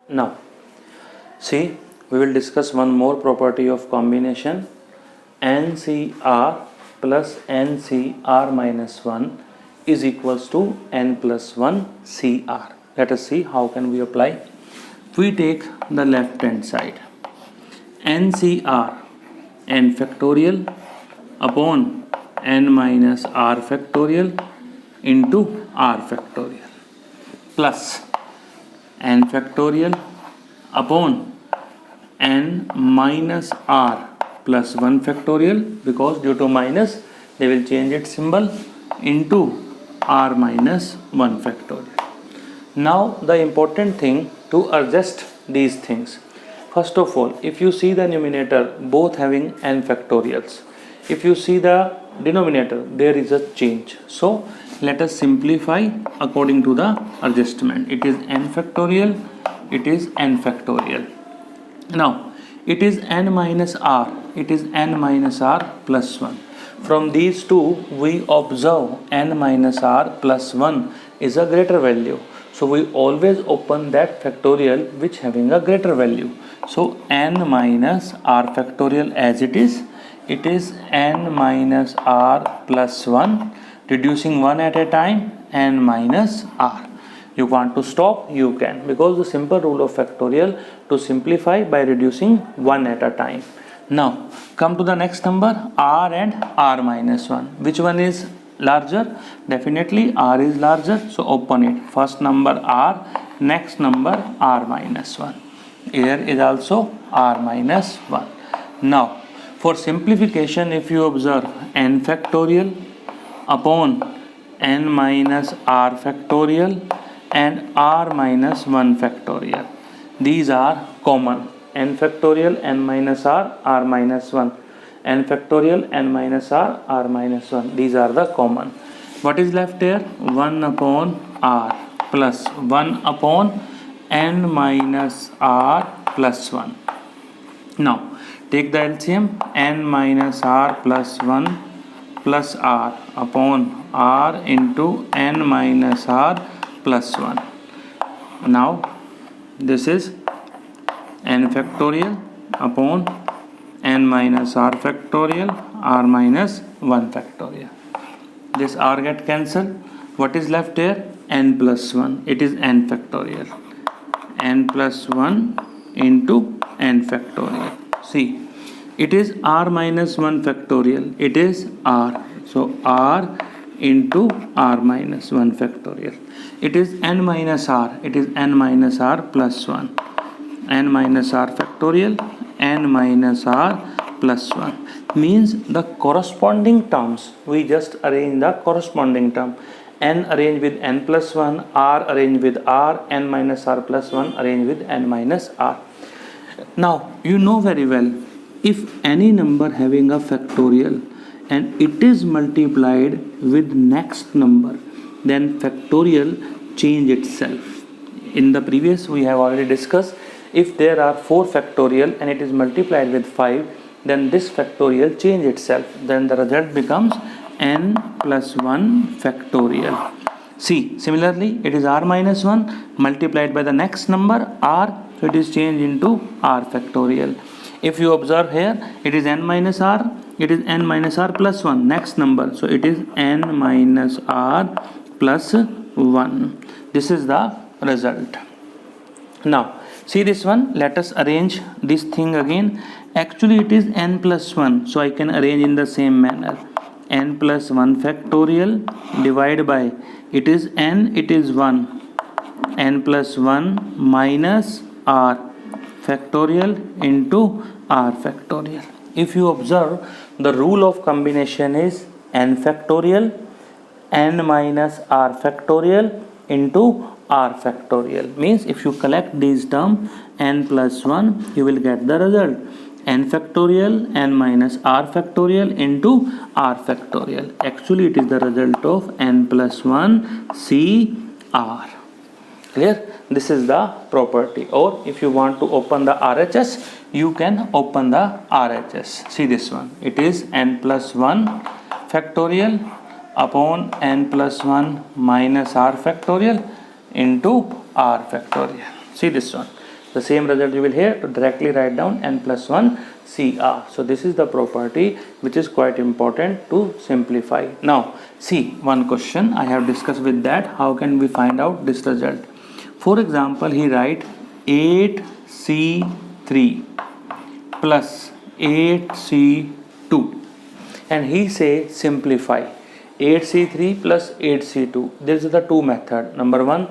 Now, see, we will discuss one more property of combination. NCR plus NCR minus 1 is equals to N plus 1 CR. Let us see how can we apply. We take the left hand side. NCR, N factorial upon N minus R factorial into R factorial plus N factorial upon N minus R plus 1 factorial, because due to minus they will change its symbol, into R minus 1 factorial. Now the important thing to adjust these things. First of all, if you see the numerator both having n factorials, if you see the denominator there is a change. So let us simplify according to the adjustment. It is n factorial, it is n factorial. Now it is n minus r, it is n minus r plus 1. From these two we observe n minus r plus 1 is a greater value. So we always open that factorial which having a greater value. So n minus r factorial as it is n minus r plus 1, reducing 1 at a time, n minus r. You want to stop, you can, because the simple rule of factorial to simplify by reducing 1 at a time. Now come to the next number, r and r minus 1. Which one is larger? Definitely r is larger, so open it. First number r, next number r minus 1. Here is also r minus 1. Now for simplification, if you observe n factorial upon n minus r factorial and r minus 1 factorial, these are common. N factorial, n minus r minus 1, n factorial, n minus r minus 1, these are the common. What is left here? 1 upon r plus 1 upon n minus r plus 1. Now take the LCM, n minus r plus 1 plus r upon r into n minus r plus 1. Now this is n factorial upon n minus r factorial, r minus 1 factorial. This r get cancelled. What is left here? N plus 1. It is n factorial. N plus 1 into n factorial. See, it is r minus 1 factorial. It is r. So r into r minus 1 factorial. It is n minus r. It is n minus r plus 1. N minus r factorial, n minus r plus 1. Means the corresponding terms, we just arrange the corresponding term. N arrange with n plus 1, r arrange with r, n minus r plus 1 arrange with n minus r. Now you know very well, if any number having a factorial and it is multiplied with next number, then factorial change itself. In the previous we have already discussed, if there are 4 factorial and it is multiplied with 5, then this factorial change itself. Then the result becomes n plus 1 factorial. See, similarly, it is r minus 1 multiplied by the next number r, so it is changed into r factorial. If you observe here, it is n minus r, it is n minus r plus 1, next number, so it is n minus r plus 1. This is the result. Now see this one, let us arrange this thing again. Actually it is n plus 1, so I can arrange in the same manner. N plus 1 factorial divided by, it is n, it is 1, n plus 1 minus r factorial into r factorial. If you observe, the rule of combination is n factorial, n minus r factorial into r factorial. Means if you collect these terms, n plus 1, you will get the result. N factorial, n minus r factorial into r factorial. Actually it is the result of n plus 1 CR. Clear? This is the property. Or if you want to open the RHS, you can open the RHS. See this one. It is n plus 1 factorial upon n plus 1 minus r factorial into r factorial. See this one. the same result you will here to directly write down n plus 1 CR. So this is the property which is quite important to simplify. Now see one question I have discussed with that, how can we find out this result. For example, he write 8C3 plus 8C2 and he say simplify 8C3 plus 8C2. This is the two method. Number one,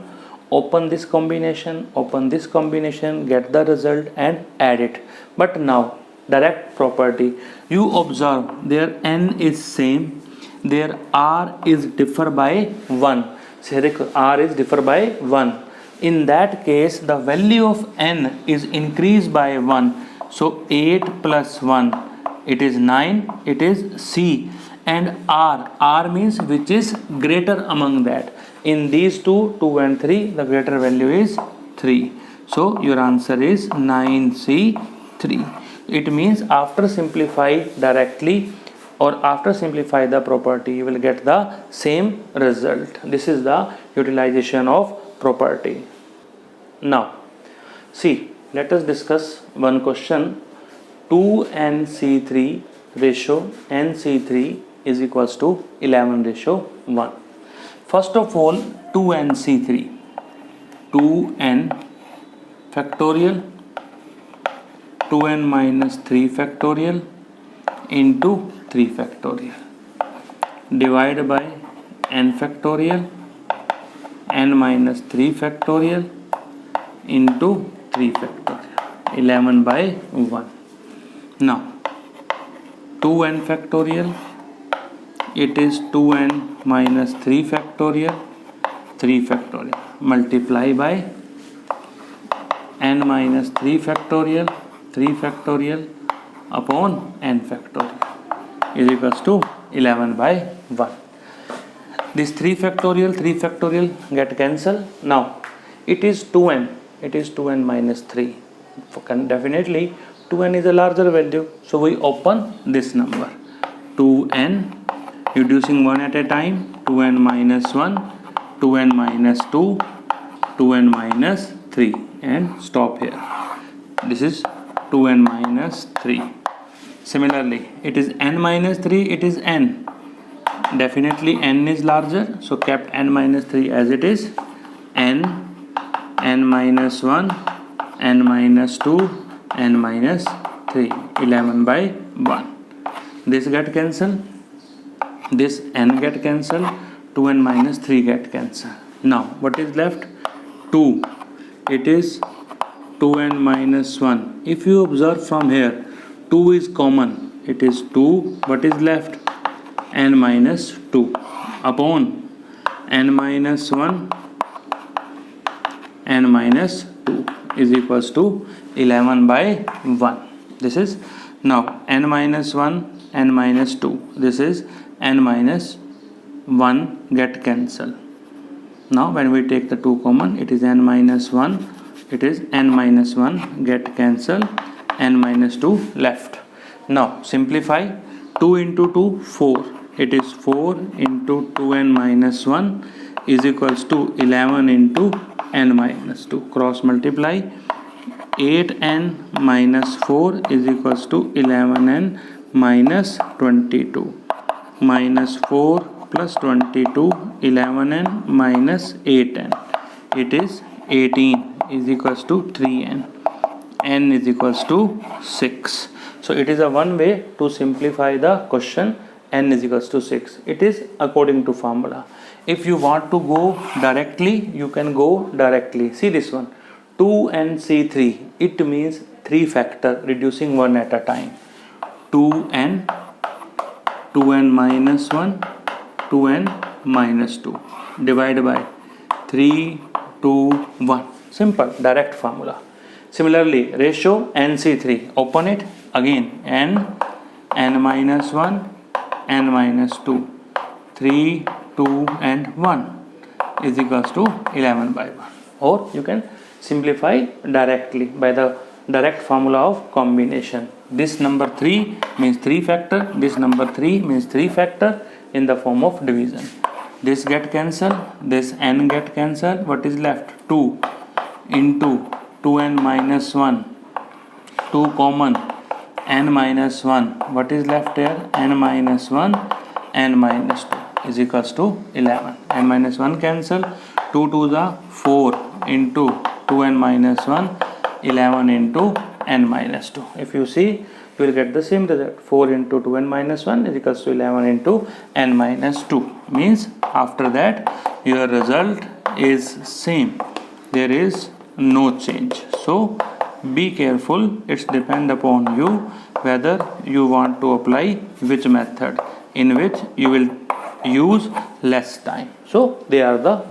open this combination, get the result and add it. But now direct property, you observe their n is same, their r is differ by 1. Say r is differ by 1. In that case the value of n is increased by 1. So 8 plus 1, it is 9, it is C, and R means which is greater among that. In these two, 2 and 3, the greater value is 3. So your answer is 9C3. It means after simplify directly or after simplify the property, you will get the same result. This is the utilization of property. Now see, let us discuss one question. 2nC3 ratio nC3 is equals to 11:1. First of all, 2nC3, 2n factorial, 2n minus 3 factorial into 3 factorial divided by n factorial, n minus 3 factorial into 3 factorial, 11/1. Now 2n factorial, it is 2n minus 3 factorial, 3 factorial multiply by n minus 3 factorial, 3 factorial upon n factorial is equals to 11/1. This 3 factorial get cancelled. Now it is 2n minus 3. Definitely 2n is a larger value, so we open this number 2n, reducing one at a time, 2n minus 1, 2n minus 2, 2n minus 3 and stop here. This is 2n minus 3. Similarly, it is n minus 3, it is n. Definitely n is larger, so kept n minus 3 as it is, n minus 1, n minus 2, n minus 3, 11/1. This get cancelled, this n get cancelled, 2n minus 3 get cancelled. Now what is left? 2. It is 2n minus 1. If you observe from here, 2 is common, it is 2. What is left? N minus 2 upon n minus 1, n minus 2 is equals to 11/1. This is now n minus 1, n minus 2. This is n minus 1 get cancelled. Now when we take the 2 common, it is n minus 1, it is n minus 1 get cancelled, n minus 2 left. Now simplify, 2 into 2, 4. It is 4 into 2n minus 1 is equals to 11 into n minus 2. Cross multiply, 8n minus 4 is equals to 11n minus 22. Minus 4 plus 22, 11n minus 8n. It is 18 is equals to 3n. N is equals to 6. So it is a one way to simplify the question. N is equals to 6. It is according to formula. If you want to go directly, you can go directly. See this one, 2nC3. It means 3 factor, reducing one at a time. 2n minus 1, 2n minus 2 divided by 3, 2, 1. Simple, direct formula. Similarly, ratio nC3. Open it again. n minus 1, n minus 2, 3, 2 and 1 is equals to 11/1. Or you can simplify directly by the direct formula of combination. This number 3 means 3 factor, this number 3 means 3 factor in the form of division. This get cancelled, this n get cancelled. What is left? 2 into 2n minus 1, 2 common, n minus 1, what is left here? N minus 1, n minus 2 is equals to 11. N minus 1 cancel, 2 to the 4 into 2n minus 1, 11 into n minus 2. If you see, you will get the same result. 4 into 2n minus 1 is equals to 11 into n minus 2. Means after that your result is same. There is no change. So be careful. It's depend upon you whether you want to apply which method, in which you will use less time. So they are the